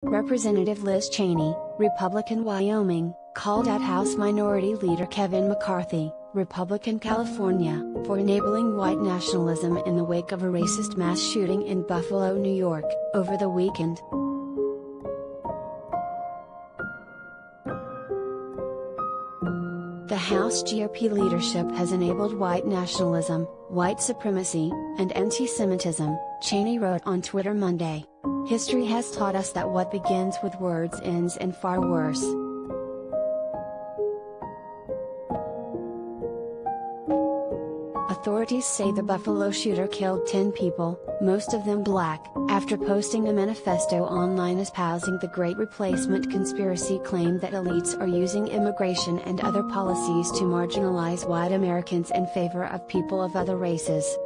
Representative Liz Cheney, Republican Wyoming, called out House Minority Leader Kevin McCarthy, Republican California, for enabling white nationalism in the wake of a racist mass shooting in Buffalo, New York, over the weekend. The House GOP leadership has enabled white nationalism, white supremacy, and anti-Semitism, Cheney wrote on Twitter Monday. History has taught us that what begins with words ends in far worse. Authorities say the Buffalo shooter killed 10 people, most of them black, after posting a manifesto online espousing the Great Replacement conspiracy claim that elites are using immigration and other policies to marginalize white Americans in favor of people of other races.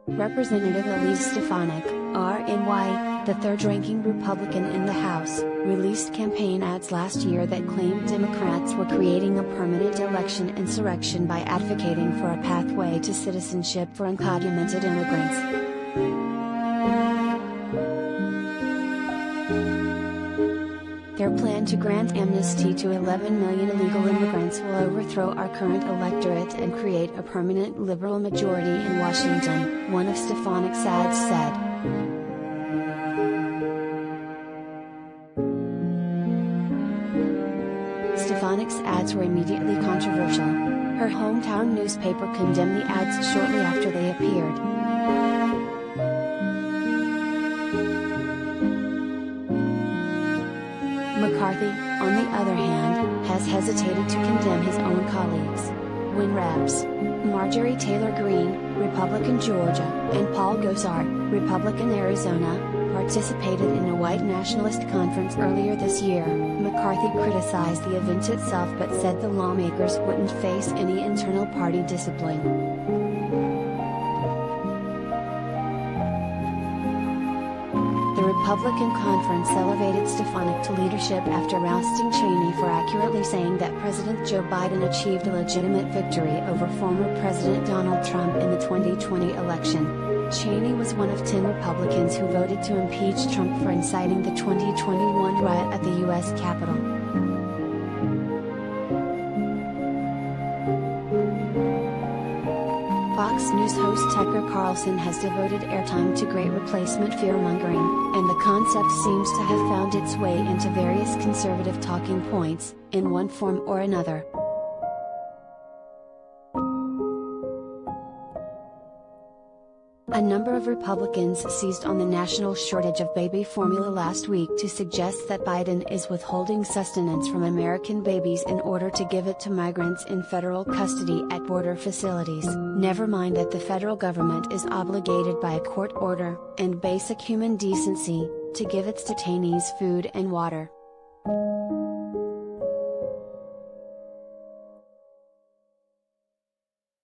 Representative Elise Stefanik, RNY, the third-ranking Republican in the House, released campaign ads last year that claimed Democrats were creating a permanent election insurrection by advocating for a pathway to citizenship for undocumented immigrants. Their plan to grant amnesty to 11 million illegal immigrants will overthrow our current electorate and create a permanent liberal majority in Washington, one of Stefanik's ads said. Stefanik's ads were immediately controversial. Her hometown newspaper condemned the ads shortly after they appeared. McCarthy, on the other hand, has hesitated to condemn his own colleagues. When Reps. Marjorie Taylor Greene, Republican Georgia, and Paul Gosar, Republican Arizona, participated in a white nationalist conference earlier this year, McCarthy criticized the event itself but said the lawmakers wouldn't face any internal party discipline. The Republican conference elevated Stefanik to leadership after ousting Cheney for accurately saying that President Joe Biden achieved a legitimate victory over former President Donald Trump in the 2020 election. Cheney was one of 10 Republicans who voted to impeach Trump for inciting the 2021 riot at the U.S. Capitol. Fox News host Tucker Carlson has devoted airtime to Great Replacement fear-mongering, and the concept seems to have found its way into various conservative talking points, in one form or another. A number of Republicans seized on the national shortage of baby formula last week to suggest that Biden is withholding sustenance from American babies in order to give it to migrants in federal custody at border facilities. Never mind that the federal government is obligated by a court order, and basic human decency, to give its detainees food and water.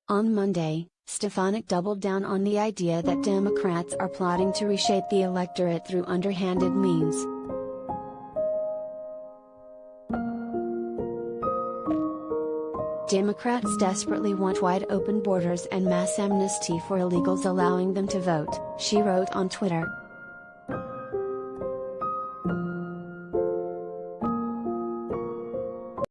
On Monday, Stefanik doubled down on the idea that Democrats are plotting to reshape the electorate through underhanded means. Democrats desperately want wide-open borders and mass amnesty for illegals allowing them to vote, she wrote on Twitter.